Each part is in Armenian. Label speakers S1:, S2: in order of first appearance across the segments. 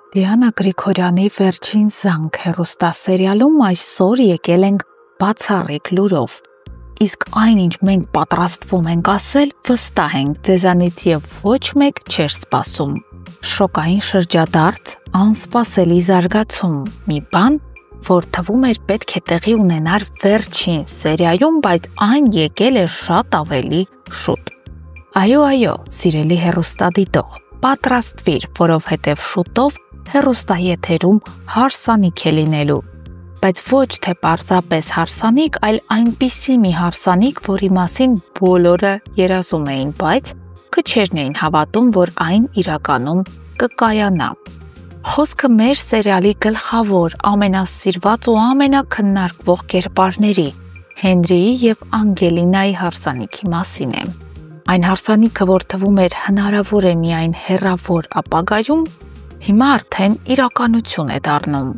S1: Դիանա Գրիգորյանի «Վերջին զանգ» հեռուստասերիալում այսօր եկել ենք բացառիկ լուրով, իսկ այն, ինչ մենք պատրաստվում ենք ասել, վստահ ենք ձեզանից և ոչ մեկ չէր սպասում։ Շոկային շրջադարձ, անսպասելի զարգացում, մի բան, որ թվում էր պետք է տեղի ունենար վերջին սերիայում, բայց այն եկել է շատ ավելի շուտ։ Այո, սիրելի հեռուստադիտող, պատրաստվիր, որովհետև շուտով հեռուստաեթերում հարսանիք է լինելու, բայց ոչ թե պարզապես հարսանիք, այլ այնպիսի մի հարսանիք, որի մասին բոլորը երազում էին, բայց քչերն էին հավատում, որ այն իրականում կկայանա։ Խոսքը մեր սերիալի գլխավոր, ամենասիրված ու ամենաքննարկվող կերպարների՝ Հենրիի և Անգելինայի հարսանիքի մասին է։ Այն հարսանիքը, որ թվում էր հնարավոր է միայն հեռավոր ապագայում, հիմա արդեն իրականություն է դառնում։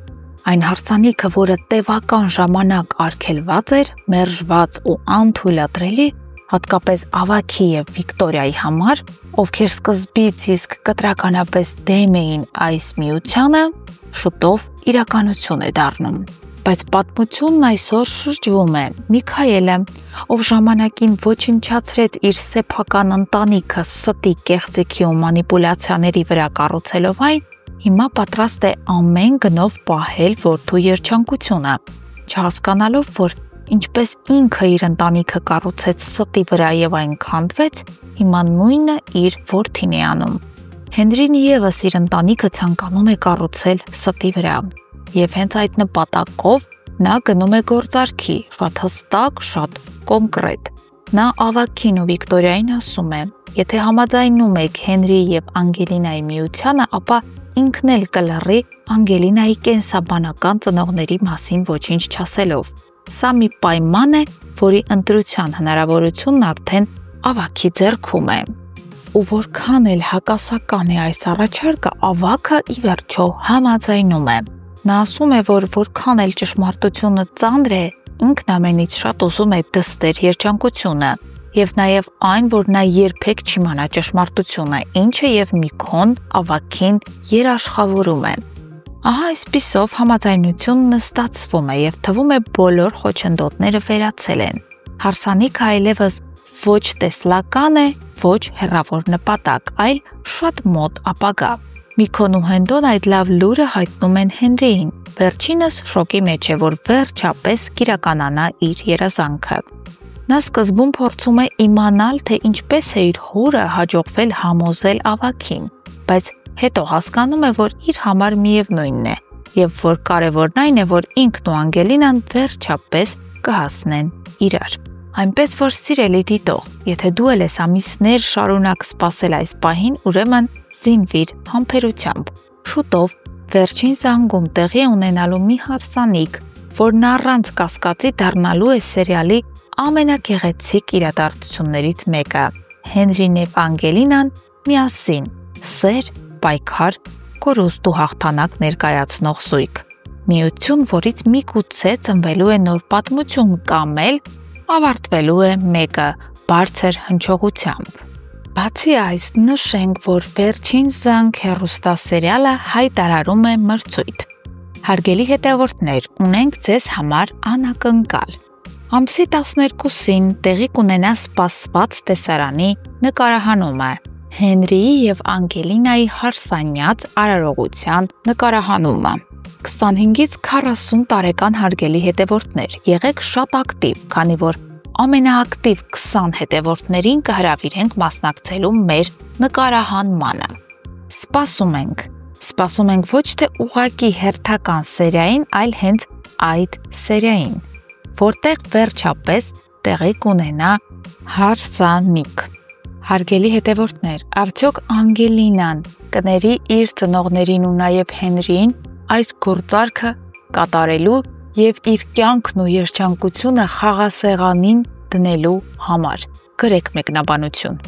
S1: Այն հարսանիքը, որը տևական ժամանակ արգելված էր, մերժված ու անթույլատրելի, հատկապես Ավագի և Վիկտորիայի համար, ովքեր սկզբից իսկ կտրականապես դեմ էին այս միությանը, շուտով իրականություն է դառնում։ Բայց պատմությունն այսօր շրջվում է։ Միքայելը, ով ժամանակին ոչնչացրեց իր սեփական ընտանիքը ստի, կեղծիքի ու մանիպուլյացիաների վրա կառուցելով այն, հիմա պատրաստ է ամեն գնով պահել որդու երջանկությունը, չհասկանալով, որ ինչպես ինքը իր ընտանիքը կառուցեց ստի վրա և այն քանդվեց, հիմա նույնը իր որդին է անում։ Հենրին ևս իր ընտանիքը ցանկանում է կառուցել ստի վրա, և հենց այդ նպատակով նա գնում է գործարքի, շատ հստակ, շատ կոնկրետ։ Նա Ավագին ու Վիկտորիային ասում է. եթե համաձայնում եք Հենրիի և Անգելինայի միությանը, ապա ինքն էլ կլռի Անգելինայի կենսաբանական ծնողների մասին ոչինչ չասելով։ Սա մի պայման է, որի ընտրության հնարավորությունն արդեն Ավագի ձեռքում է։ Ու որքան էլ հակասական է այս առաջարկը, Ավագը ի վերջո համաձայնում է։ Նա ասում է, որ որքան էլ ճշմարտությունը ծանր է, ինքն ամենից շատ ուզում է դստեր երջանկությունը, և նաև այն, որ նա երբեք չիմանա ճշմարտությունը, ինչը և մի քոն Ավագին երաշխավորում է։ Ահա այսպիսով համաձայնությունն ստացվում է և թվում է բոլոր խոչընդոտները վերացել են։ Հարսանիքը այլևս ոչ տեսլական է, ոչ հեռավոր նպատակ, այլ շատ մոտ ապագա։ Միքոն ու Հենդոն այդ լավ լուրը հայտնում են Հենրիին։ Վերջինս շոկի մեջ է, որ վերջապես կիրականանա իր երազանքը։ Նա սկզբում փորձում է իմանալ, թե ինչպես է իր հորը հաջողվել համոզել Ավագին, բայց հետո հասկանում է, որ իր համար միևնույնն է, և որ կարևորն այն է, որ ինքն ու Անգելինան վերջապես կհասնեն իրար։ Այնպես որ սիրելի դիտող, եթե դու էլ ես ամիսներ շարունակ սպասել այս պահին, ուրեմն զինվիր համբերությամբ։ Շուտով վերջին զանգում տեղի ունենալու մի հարսանիք, որն առանց կասկածի դառնալու է սերիալի ամենագեղեցիկ իրադարձություններից մեկը։ Հենրին և Անգելինան միասին, սեր, պայքար, կորուստ ու հաղթանակ ներկայացնող զույգ։ Միություն, որից միգուցե ծնվելու է նոր պատմություն կամ էլ ավարտվելու է մեկը բարձր հնչողությամբ։ Բացի այս, նշենք, որ Վերջին զանգ հեռուստասերիալը հայտարարում է մրցույթ։ Հարգելի հետևորդներ, ունենք ձեզ համար անակնկալ։ Ամսի 12-ին տեղի կունենա սպասված տեսարանի նկարահանումը, Հենրիի և Անգելինայի հարսանյաց արարողության նկարահանումը։ 25-ից 40 տարեկան հարգելի հետևորդներ, եղեք շատ ակտիվ, քանի որ ամենաակտիվ 20 հետևորդներին կհրավիրենք մասնակցելու մեր նկարահանմանը։ Սպասում ենք ոչ թե ուղղակի հերթական սերիային, այլ հենց այդ սերիային, որտեղ վերջապես տեղի կունենա հարսանիք։ Հարգելի հետևորդներ, արդյոք Անգելինան կների իր ծնողներին ու նաև Հենրիին այս գործարքը կատարելու և իր կյանքն ու երջանկությունը խաղասեղանին դնելու համար։ Գրեք մեկնաբանություն։